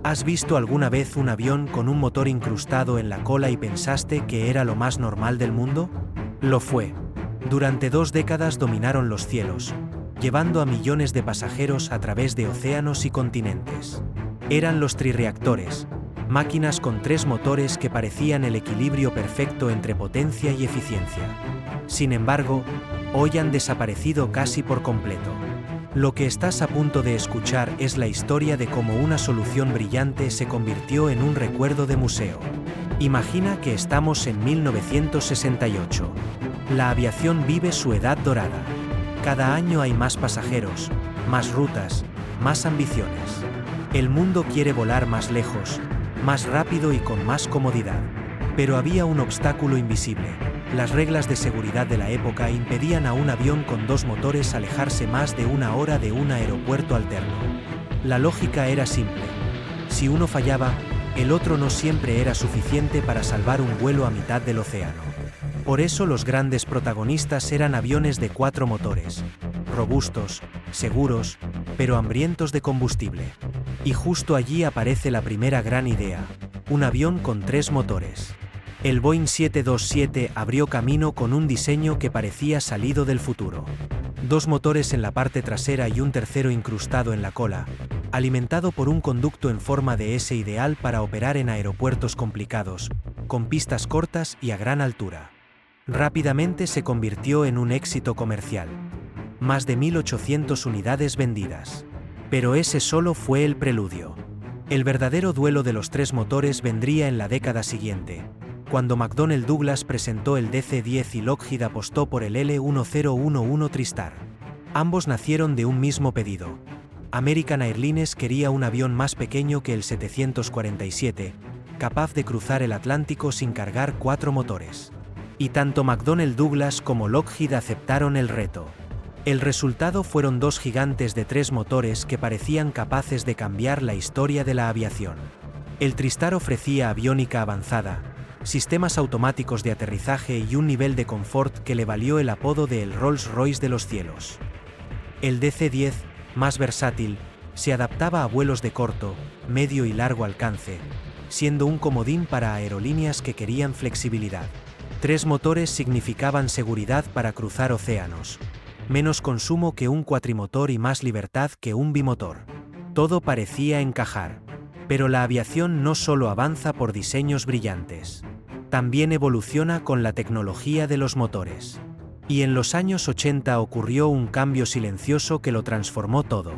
¿Has visto alguna vez un avión con un motor incrustado en la cola y pensaste que era lo más normal del mundo? Lo fue. Durante 2 décadas dominaron los cielos, llevando a millones de pasajeros a través de océanos y continentes. Eran los trirreactores, máquinas con 3 motores que parecían el equilibrio perfecto entre potencia y eficiencia. Sin embargo, hoy han desaparecido casi por completo. Lo que estás a punto de escuchar es la historia de cómo una solución brillante se convirtió en un recuerdo de museo. Imagina que estamos en 1968. La aviación vive su edad dorada. Cada año hay más pasajeros, más rutas, más ambiciones. El mundo quiere volar más lejos, más rápido y con más comodidad. Pero había un obstáculo invisible. Las reglas de seguridad de la época impedían a un avión con 2 motores alejarse más de 1 hora de un aeropuerto alterno. La lógica era simple. Si uno fallaba, el otro no siempre era suficiente para salvar un vuelo a mitad del océano. Por eso los grandes protagonistas eran aviones de 4 motores, robustos, seguros, pero hambrientos de combustible. Y justo allí aparece la primera gran idea, un avión con 3 motores. El Boeing 727 abrió camino con un diseño que parecía salido del futuro. 2 motores en la parte trasera y un tercero incrustado en la cola, alimentado por un conducto en forma de S ideal para operar en aeropuertos complicados, con pistas cortas y a gran altura. Rápidamente se convirtió en un éxito comercial. Más de 1.800 unidades vendidas. Pero ese solo fue el preludio. El verdadero duelo de los 3 motores vendría en la década siguiente, cuando McDonnell Douglas presentó el DC-10 y Lockheed apostó por el L-1011 TriStar. Ambos nacieron de un mismo pedido. American Airlines quería un avión más pequeño que el 747, capaz de cruzar el Atlántico sin cargar 4 motores. Y tanto McDonnell Douglas como Lockheed aceptaron el reto. El resultado fueron 2 gigantes de 3 motores que parecían capaces de cambiar la historia de la aviación. El TriStar ofrecía aviónica avanzada, sistemas automáticos de aterrizaje y un nivel de confort que le valió el apodo de el Rolls-Royce de los cielos. El DC-10, más versátil, se adaptaba a vuelos de corto, medio y largo alcance, siendo un comodín para aerolíneas que querían flexibilidad. 3 motores significaban seguridad para cruzar océanos, menos consumo que un cuatrimotor y más libertad que un bimotor. Todo parecía encajar. Pero la aviación no solo avanza por diseños brillantes. También evoluciona con la tecnología de los motores. Y en los años 80 ocurrió un cambio silencioso que lo transformó todo.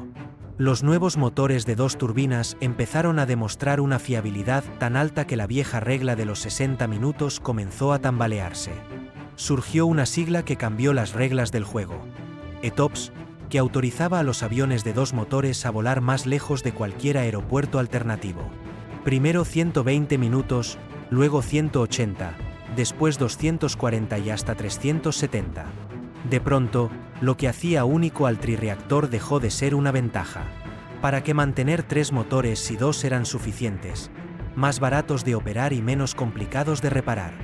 Los nuevos motores de 2 turbinas empezaron a demostrar una fiabilidad tan alta que la vieja regla de los 60 minutos comenzó a tambalearse. Surgió una sigla que cambió las reglas del juego. ETOPS, que autorizaba a los aviones de 2 motores a volar más lejos de cualquier aeropuerto alternativo. Primero 120 minutos, luego 180, después 240 y hasta 370. De pronto, lo que hacía único al trirreactor dejó de ser una ventaja. ¿Para qué mantener 3 motores si 2 eran suficientes? Más baratos de operar y menos complicados de reparar.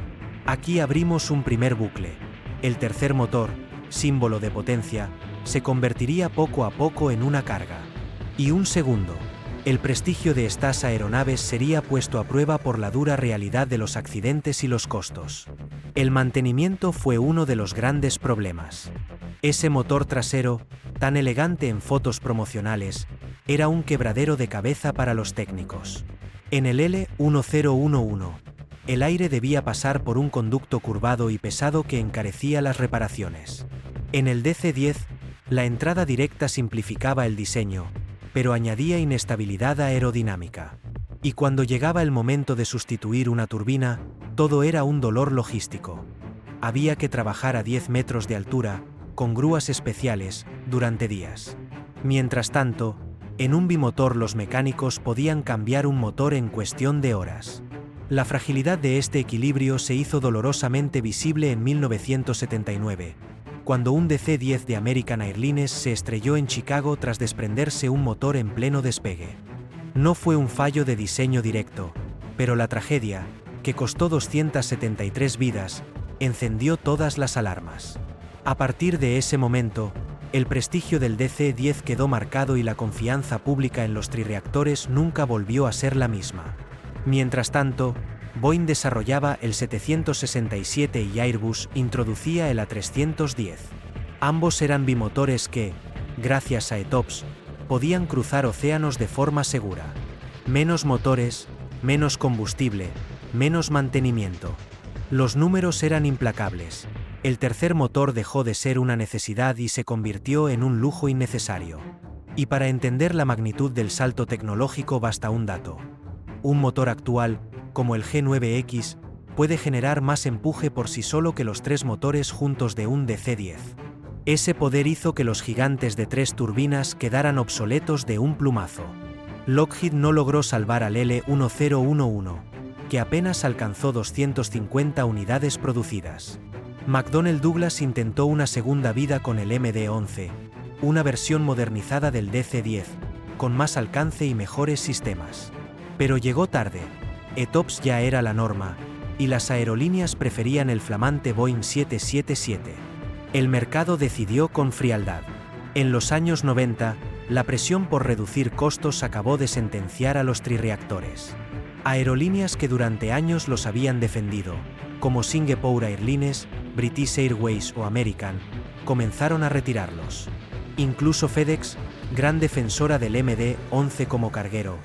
Aquí abrimos un primer bucle. El tercer motor, símbolo de potencia, se convertiría poco a poco en una carga. Y un segundo. El prestigio de estas aeronaves sería puesto a prueba por la dura realidad de los accidentes y los costos. El mantenimiento fue uno de los grandes problemas. Ese motor trasero, tan elegante en fotos promocionales, era un quebradero de cabeza para los técnicos. En el L-1011, el aire debía pasar por un conducto curvado y pesado que encarecía las reparaciones. En el DC-10, la entrada directa simplificaba el diseño, pero añadía inestabilidad aerodinámica. Y cuando llegaba el momento de sustituir una turbina, todo era un dolor logístico. Había que trabajar a 10 metros de altura, con grúas especiales, durante días. Mientras tanto, en un bimotor los mecánicos podían cambiar un motor en cuestión de horas. La fragilidad de este equilibrio se hizo dolorosamente visible en 1979, cuando un DC-10 de American Airlines se estrelló en Chicago tras desprenderse un motor en pleno despegue. No fue un fallo de diseño directo, pero la tragedia, que costó 273 vidas, encendió todas las alarmas. A partir de ese momento, El prestigio del DC-10 quedó marcado y la confianza pública en los trirreactores nunca volvió a ser la misma. Mientras tanto, Boeing desarrollaba el 767 y Airbus introducía el A310. Ambos eran bimotores que, gracias a ETOPS, podían cruzar océanos de forma segura. Menos motores, menos combustible, menos mantenimiento. Los números eran implacables. El tercer motor dejó de ser una necesidad y se convirtió en un lujo innecesario. Y para entender la magnitud del salto tecnológico basta un dato. Un motor actual, como el G9X, puede generar más empuje por sí solo que los 3 motores juntos de un DC-10. Ese poder hizo que los gigantes de 3 turbinas quedaran obsoletos de un plumazo. Lockheed no logró salvar al L-1011, que apenas alcanzó 250 unidades producidas. McDonnell Douglas intentó una segunda vida con el MD-11, una versión modernizada del DC-10, con más alcance y mejores sistemas. Pero llegó tarde. ETOPS ya era la norma, y las aerolíneas preferían el flamante Boeing 777. El mercado decidió con frialdad. En los años 90, la presión por reducir costos acabó de sentenciar a los trirreactores. Aerolíneas que durante años los habían defendido, como Singapore Airlines, British Airways o American, comenzaron a retirarlos. Incluso FedEx, gran defensora del MD-11 como carguero,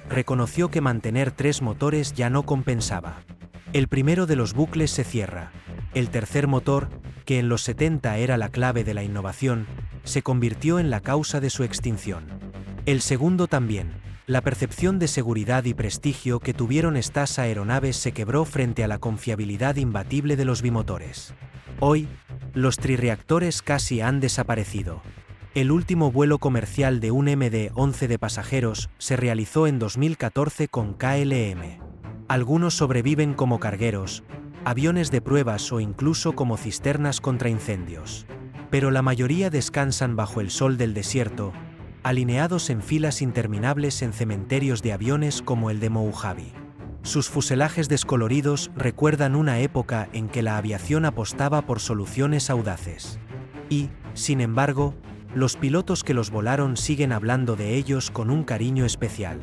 reconoció que mantener 3 motores ya no compensaba. El primero de los bucles se cierra. El tercer motor, que en los 70 era la clave de la innovación, se convirtió en la causa de su extinción. El segundo también. La percepción de seguridad y prestigio que tuvieron estas aeronaves se quebró frente a la confiabilidad imbatible de los bimotores. Hoy, los trirreactores casi han desaparecido. El último vuelo comercial de un MD-11 de pasajeros se realizó en 2014 con KLM. Algunos sobreviven como cargueros, aviones de pruebas o incluso como cisternas contra incendios. Pero la mayoría descansan bajo el sol del desierto, alineados en filas interminables en cementerios de aviones como el de Mojave. Sus fuselajes descoloridos recuerdan una época en que la aviación apostaba por soluciones audaces. Y, sin embargo, los pilotos que los volaron siguen hablando de ellos con un cariño especial.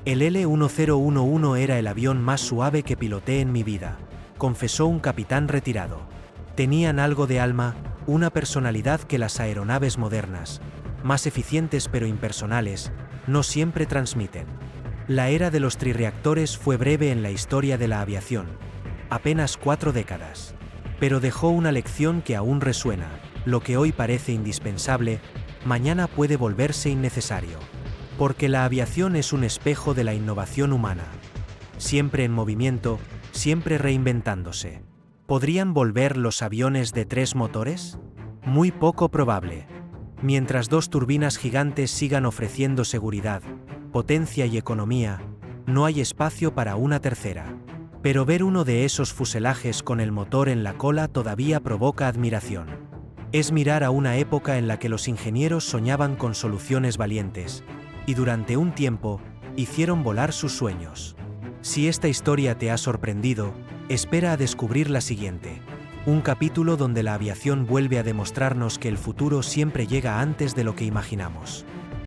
El L-1011 era el avión más suave que piloté en mi vida, confesó un capitán retirado. Tenían algo de alma, una personalidad que las aeronaves modernas, más eficientes pero impersonales, no siempre transmiten. La era de los trirreactores fue breve en la historia de la aviación, apenas 4 décadas. Pero dejó una lección que aún resuena: lo que hoy parece indispensable, mañana puede volverse innecesario. Porque la aviación es un espejo de la innovación humana. Siempre en movimiento, siempre reinventándose. ¿Podrían volver los aviones de 3 motores? Muy poco probable. Mientras 2 turbinas gigantes sigan ofreciendo seguridad, potencia y economía, no hay espacio para una tercera. Pero ver uno de esos fuselajes con el motor en la cola todavía provoca admiración. Es mirar a una época en la que los ingenieros soñaban con soluciones valientes, y durante un tiempo, hicieron volar sus sueños. Si esta historia te ha sorprendido, espera a descubrir la siguiente. Un capítulo donde la aviación vuelve a demostrarnos que el futuro siempre llega antes de lo que imaginamos.